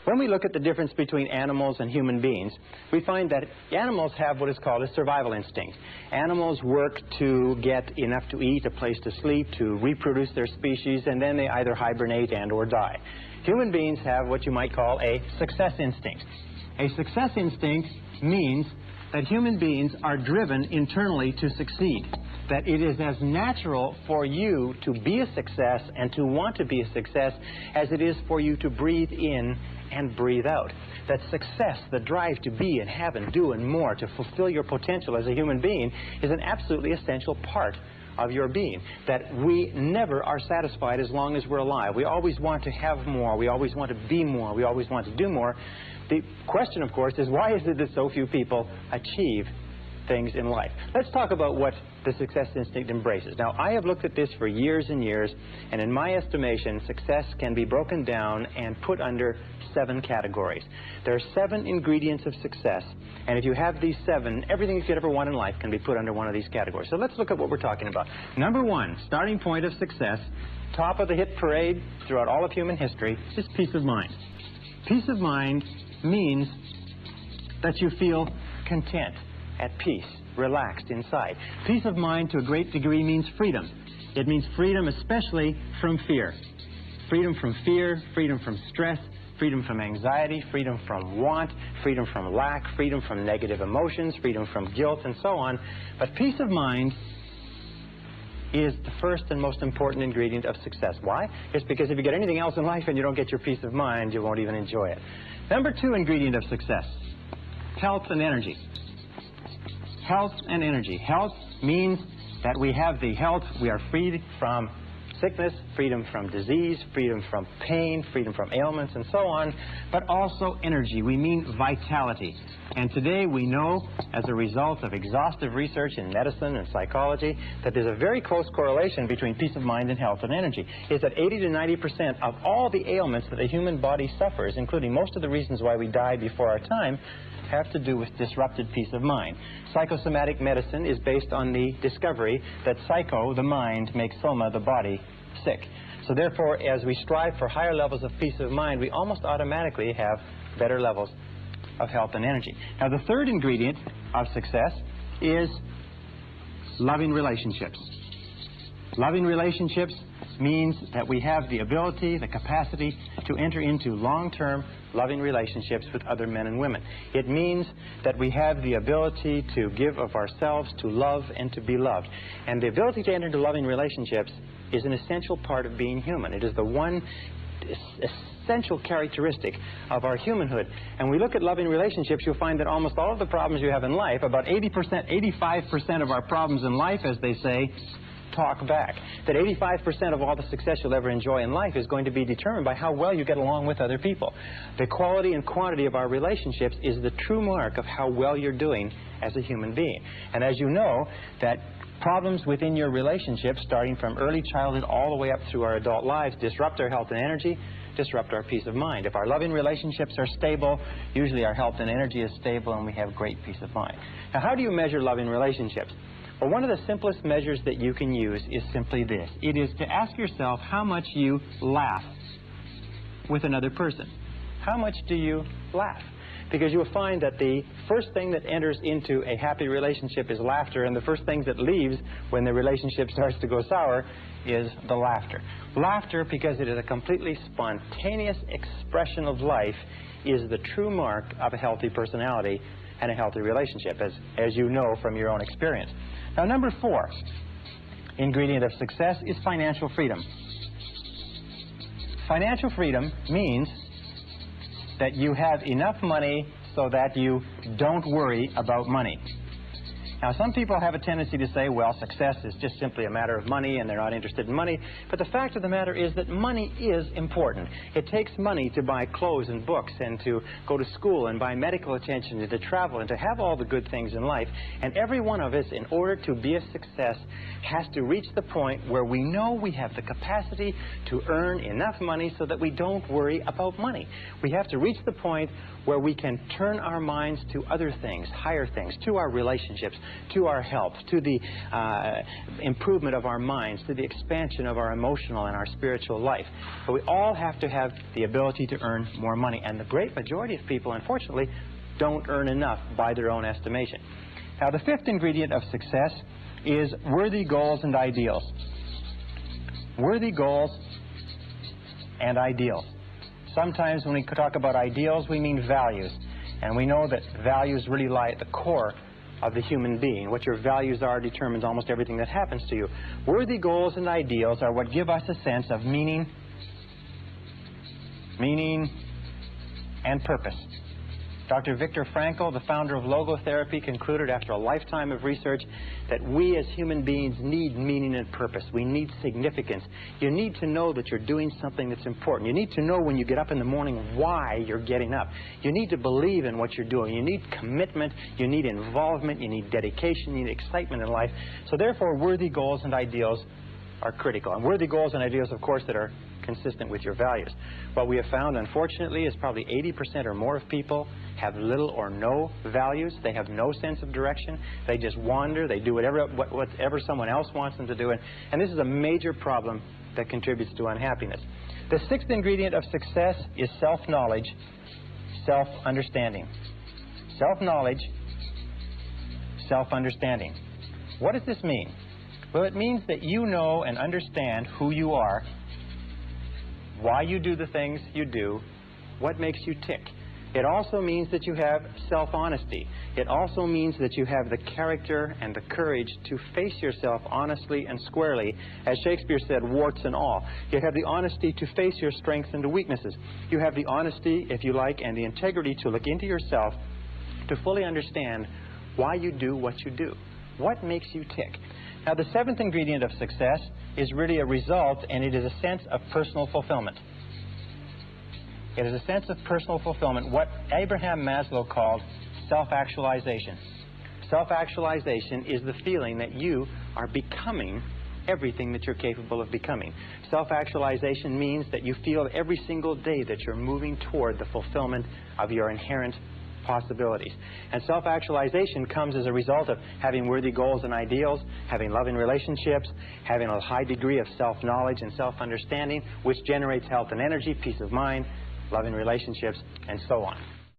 When we look at the difference between animals and human beings, we find that animals have what is called a survival instinct. Animals work to get enough to eat, a place to sleep, to reproduce their species, and then they either hibernate and or die. Human beings have what you might call a success instinct. A success instinct means that human beings are driven internally to succeed, that it is as natural for you to be a success and to want to be a success as it is for you to breathe in and breathe out. That success, the drive to be and have and do and more, to fulfill your potential as a human being, is an absolutely essential part of your being. That we never are satisfied as long as we're alive. We always want to have more. We always want to be more. We always want to do more. The question, of course, is why is it that so few people achieve things in life? Let's talk about what the success instinct embraces. Now, I have looked at this for years and years, and in my estimation, success can be broken down and put under 7 categories. There are 7 ingredients of success, and if you have these 7, everything you could ever want in life can be put under one of these categories. So let's look at what we're talking about. Number 1, starting point of success, top of the hit parade throughout all of human history, is peace of mind. Peace of mind means that you feel content, at peace, relaxed inside. Peace of mind to a great degree means freedom. It means freedom especially from fear. Freedom from fear, freedom from stress, freedom from anxiety, freedom from want, freedom from lack, freedom from negative emotions, freedom from guilt, and so on. But peace of mind is the first and most important ingredient of success. Why? It's because if you get anything else in life and you don't get your peace of mind, you won't even enjoy it. Number 2 ingredient of success, health and energy. Health and energy. Health means that we have the health, we are freed from sickness, freedom from disease, freedom from pain, freedom from ailments, and so on, but also energy. We mean vitality. And today we know, as a result of exhaustive research in medicine and psychology, that there's a very close correlation between peace of mind and health and energy. It's that 80 to 90% of all the ailments that the human body suffers, including most of the reasons why we die before our time, have to do with disrupted peace of mind. Psychosomatic medicine is based on the discovery that psycho, the mind, makes soma, the body, sick. So therefore, as we strive for higher levels of peace of mind, we almost automatically have better levels of health and energy. Now, the third ingredient of success is loving relationships. Loving relationships means that we have the ability, the capacity to enter into long-term loving relationships with other men and women. It means that we have the ability to give of ourselves, to love, and to be loved. And the ability to enter into loving relationships is an essential part of being human. It is the one essential characteristic of our humanhood. And we look at loving relationships, you'll find that almost all of the problems you have in life, about 80%, 85% of our problems in life, as they say, talk back. That 85% of all the success you'll ever enjoy in life is going to be determined by how well you get along with other people. The quality and quantity of our relationships is the true mark of how well you're doing as a human being. And as you know, that problems within your relationships, starting from early childhood all the way up through our adult lives, disrupt our health and energy, disrupt our peace of mind. If our loving relationships are stable, usually our health and energy is stable and we have great peace of mind. Now, how do you measure loving relationships? Well, one of the simplest measures that you can use is simply this. It is to ask yourself how much you laugh with another person. How much do you laugh? Because you'll find that the first thing that enters into a happy relationship is laughter, and the first thing that leaves when the relationship starts to go sour is the laughter. Laughter, because it is a completely spontaneous expression of life, is the true mark of a healthy personality and a healthy relationship, as you know from your own experience. Now, number 4 ingredient of success is financial freedom. Financial freedom means that you have enough money so that you don't worry about money. Now, some people have a tendency to say, well, success is just simply a matter of money and they're not interested in money. But the fact of the matter is that money is important. It takes money to buy clothes and books and to go to school and buy medical attention and to travel and to have all the good things in life. And every one of us, in order to be a success, has to reach the point where we know we have the capacity to earn enough money so that we don't worry about money. We have to reach the point where we can turn our minds to other things, higher things, to our relationships, to our health, to the improvement of our minds, to the expansion of our emotional and our spiritual life. But we all have to have the ability to earn more money. And the great majority of people, unfortunately, don't earn enough by their own estimation. Now, the fifth ingredient of success is worthy goals and ideals. Worthy goals and ideals. Sometimes when we talk about ideals, we mean values. And we know that values really lie at the core of the human being. What your values are determines almost everything that happens to you. Worthy goals and ideals are what give us a sense of meaning and purpose. Dr. Viktor Frankl, the founder of logotherapy, concluded after a lifetime of research that we as human beings need meaning and purpose. We need significance. You need to know that you're doing something that's important. You need to know when you get up in the morning why you're getting up. You need to believe in what you're doing. You need commitment. You need involvement. You need dedication. You need excitement in life. So therefore, worthy goals and ideals are critical. And worthy goals and ideals, of course, that are consistent with your values. What we have found, unfortunately, is probably 80% or more of people have little or no values. They have no sense of direction. They just wander. They do whatever someone else wants them to do. And this is a major problem that contributes to unhappiness. The sixth ingredient of success is self-knowledge, self-understanding. Self-knowledge, self-understanding. What does this mean? Well, it means that you know and understand who you are, why you do the things you do, what makes you tick. It also means that you have self-honesty. It also means that you have the character and the courage to face yourself honestly and squarely. As Shakespeare said, warts and all. You have the honesty to face your strengths and weaknesses. You have the honesty, if you like, and the integrity to look into yourself to fully understand why you do what you do. What makes you tick? Now, the seventh ingredient of success is really a result, and it is a sense of personal fulfillment. It is a sense of personal fulfillment, what Abraham Maslow called self-actualization. Self-actualization is the feeling that you are becoming everything that you're capable of becoming. Self-actualization means that you feel every single day that you're moving toward the fulfillment of your inherent possibilities. And self-actualization comes as a result of having worthy goals and ideals, having loving relationships, having a high degree of self-knowledge and self-understanding, which generates health and energy, peace of mind, loving relationships, and so on.